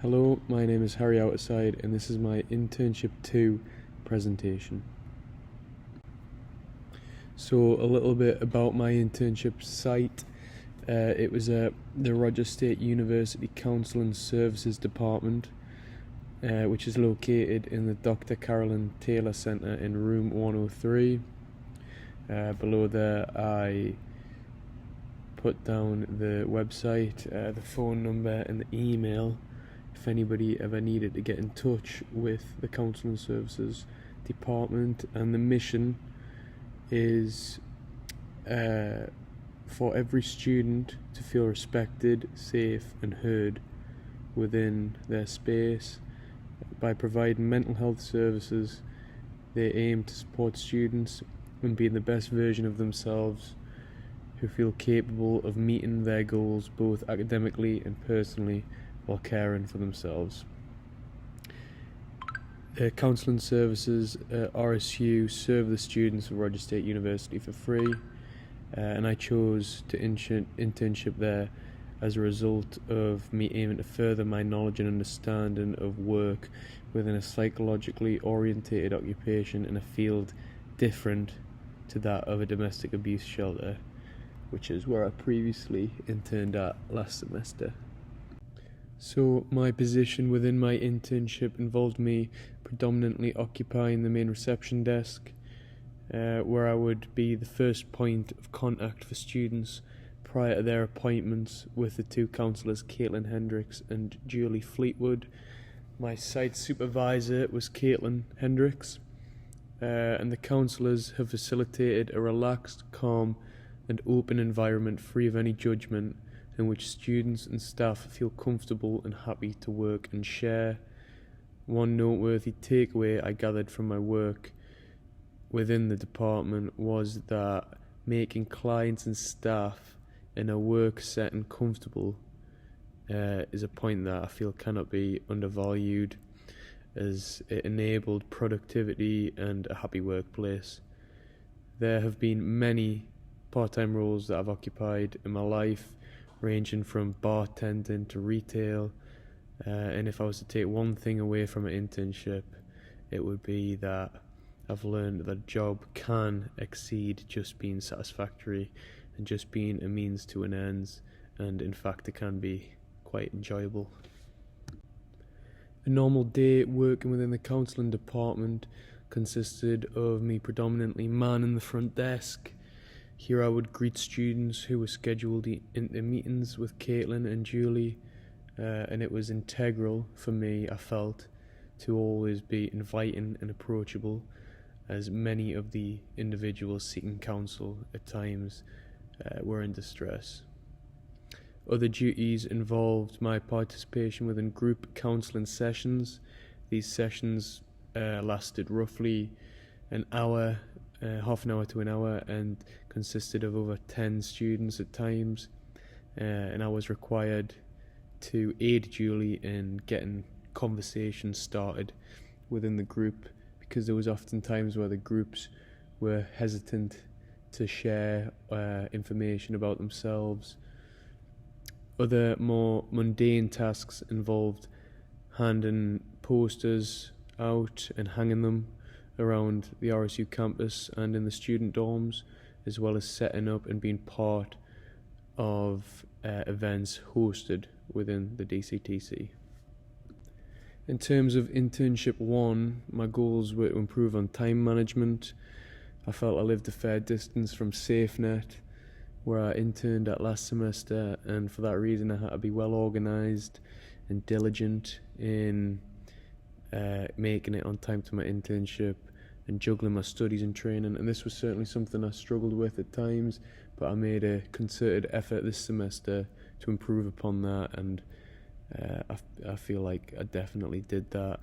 Hello, my name is Harry Outterside and this is my Internship 2 presentation. So a little bit about my internship site. It was the Roger State University Counselling Services Department, which is located in the Dr. Carolyn Taylor Centre in room 103. Below there I put down the website, the phone number and the email if anybody ever needed to get in touch with the Counselling Services Department. And the mission is for every student to feel respected, safe and heard within their space. By providing mental health services, they aim to support students in being the best version of themselves, who feel capable of meeting their goals both academically and personally while caring for themselves. Counselling Services RSU serve the students of Roger State University for free, and I chose to internship there as a result of me aiming to further my knowledge and understanding of work within a psychologically orientated occupation in a field different to that of a domestic abuse shelter, which is where I previously interned at last semester. So my position within my internship involved me predominantly occupying the main reception desk, where I would be the first point of contact for students prior to their appointments with the two counsellors, Caitlin Hendricks and Julie Fleetwood. My site supervisor was Caitlin Hendricks, and the counsellors have facilitated a relaxed, calm and open environment free of any judgment, in which students and staff feel comfortable and happy to work and share. One noteworthy takeaway I gathered from my work within the department was that making clients and staff in a work setting comfortable is a point that I feel cannot be undervalued, as it enabled productivity and a happy workplace. There have been many part-time roles that I've occupied in my life, ranging from bartending to retail, and if I was to take one thing away from an internship, it would be that I've learned that a job can exceed just being satisfactory and just being a means to an end, and in fact it can be quite enjoyable. A normal day working within the counselling department consisted of me predominantly manning the front desk. Here I would greet students who were scheduled into meetings with Caitlin and Julie, and it was integral for me, I felt, to always be inviting and approachable, as many of the individuals seeking counsel at times were in distress. Other duties involved my participation within group counselling sessions. These sessions lasted roughly an hour, half an hour to an hour, and consisted of over 10 students at times, and I was required to aid Julie in getting conversations started within the group, because there was often times where the groups were hesitant to share information about themselves. Other more mundane tasks involved handing posters out and hanging them around the RSU campus and in the student dorms, as well as setting up and being part of events hosted within the DCTC. In terms of Internship 1, my goals were to improve on time management. I felt I lived a fair distance from SafeNet, where I interned at last semester, and for that reason I had to be well organised and diligent in making it on time to my internship and juggling my studies and training, and this was certainly something I struggled with at times, but I made a concerted effort this semester to improve upon that, and I feel like I definitely did that.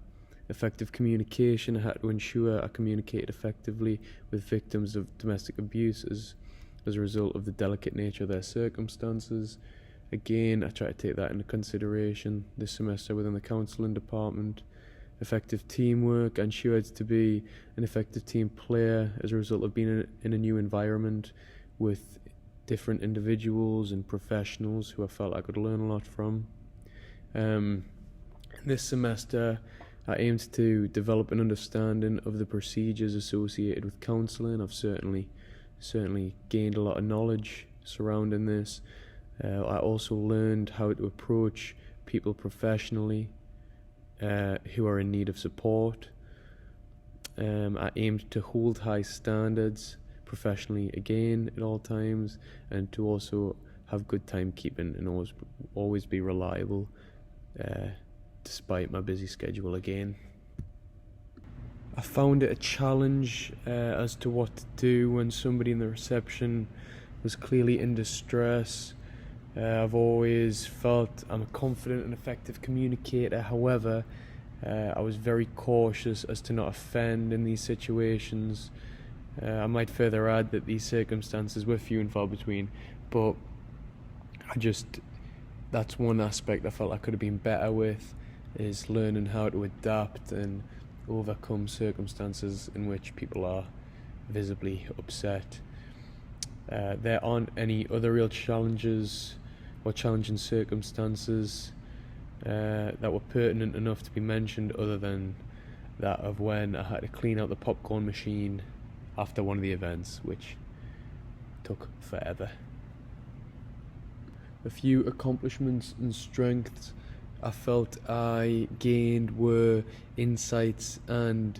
Effective communication, I had to ensure I communicated effectively with victims of domestic abuse as a result of the delicate nature of their circumstances. Again, I try to take that into consideration this semester within the counselling department. Effective teamwork, I ensured to be an effective team player as a result of being in a new environment with different individuals and professionals who I felt I could learn a lot from. This semester, I aimed to develop an understanding of the procedures associated with counselling. I've certainly gained a lot of knowledge surrounding this. I also learned how to approach people professionally who are in need of support. I aimed to hold high standards professionally again at all times, and to also have good timekeeping and always be reliable despite my busy schedule again. I found it a challenge as to what to do when somebody in the reception was clearly in distress. I've always felt I'm a confident and effective communicator. However, I was very cautious as to not offend in these situations. I might further add that these circumstances were few and far between, but that's one aspect I felt I could have been better with, is learning how to adapt and overcome circumstances in which people are visibly upset. There aren't any other real challenges or challenging circumstances that were pertinent enough to be mentioned, other than that of when I had to clean out the popcorn machine after one of the events, which took forever. A few accomplishments and strengths I felt I gained were insights and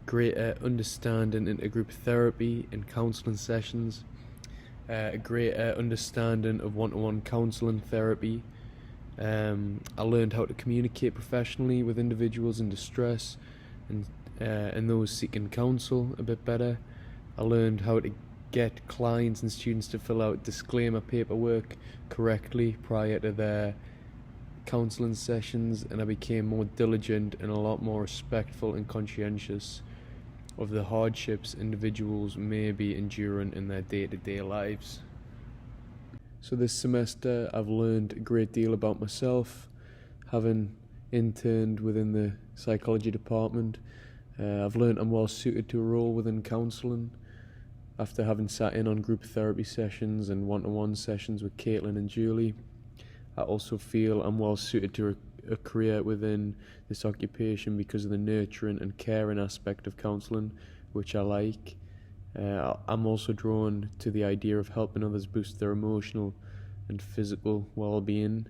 greater understanding into group therapy and counselling sessions, a greater understanding of one-to-one counselling therapy. I learned how to communicate professionally with individuals in distress and those seeking counsel a bit better. I learned how to get clients and students to fill out disclaimer paperwork correctly prior to their counselling sessions, and I became more diligent and a lot more respectful and conscientious of the hardships individuals may be enduring in their day-to-day lives. So this semester I've learned a great deal about myself, having interned within the psychology department. I've learned I'm well suited to a role within counselling after having sat in on group therapy sessions and one-to-one sessions with Caitlin and Julie. I also feel I'm well suited to a career within this occupation because of the nurturing and caring aspect of counselling, which I like. I'm also drawn to the idea of helping others boost their emotional and physical well-being.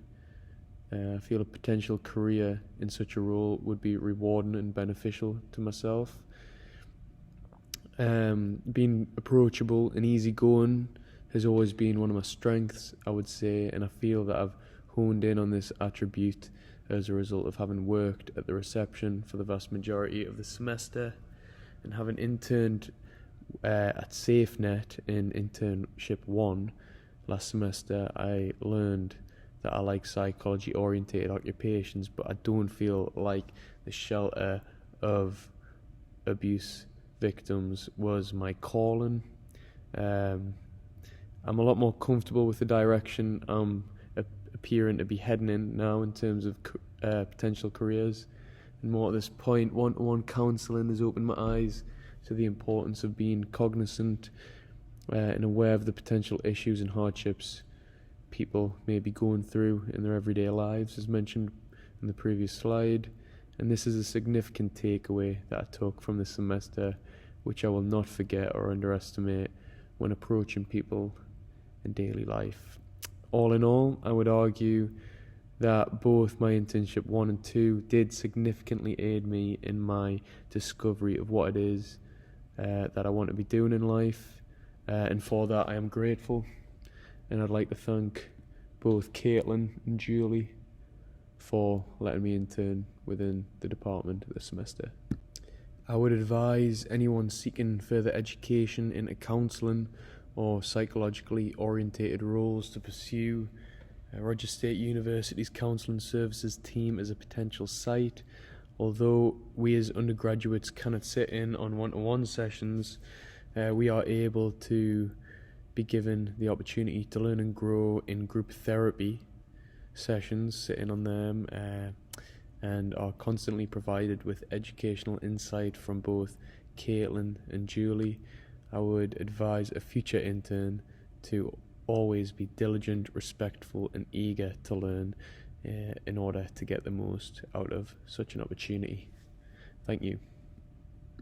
I feel a potential career in such a role would be rewarding and beneficial to myself. Being approachable and easygoing has always been one of my strengths, I would say, and I feel that I've honed in on this attribute as a result of having worked at the reception for the vast majority of the semester and having interned at SafeNet in Internship 1 last semester. I learned that I like psychology orientated occupations, but I don't feel like the shelter of abuse victims was my calling. I'm a lot more comfortable with the direction I'm appearing to be heading in now in terms of potential careers, and more at this point, one-to-one counselling has opened my eyes to the importance of being cognizant and aware of the potential issues and hardships people may be going through in their everyday lives, as mentioned in the previous slide. And this is a significant takeaway that I took from this semester, which I will not forget or underestimate when approaching people in daily life. All in all, I would argue that both my internship 1 and 2 did significantly aid me in my discovery of what it is that I want to be doing in life, and for that I am grateful. And I'd like to thank both Caitlin and Julie for letting me intern within the department this semester. I would advise anyone seeking further education into counselling or psychologically orientated roles to pursue Roger State University's Counselling Services team as a potential site. Although we as undergraduates cannot sit in on one-to-one sessions, we are able to be given the opportunity to learn and grow in group therapy sessions, sit in on them, and are constantly provided with educational insight from both Caitlin and Julie. I would advise a future intern to always be diligent, respectful and eager to learn, in order to get the most out of such an opportunity. Thank you.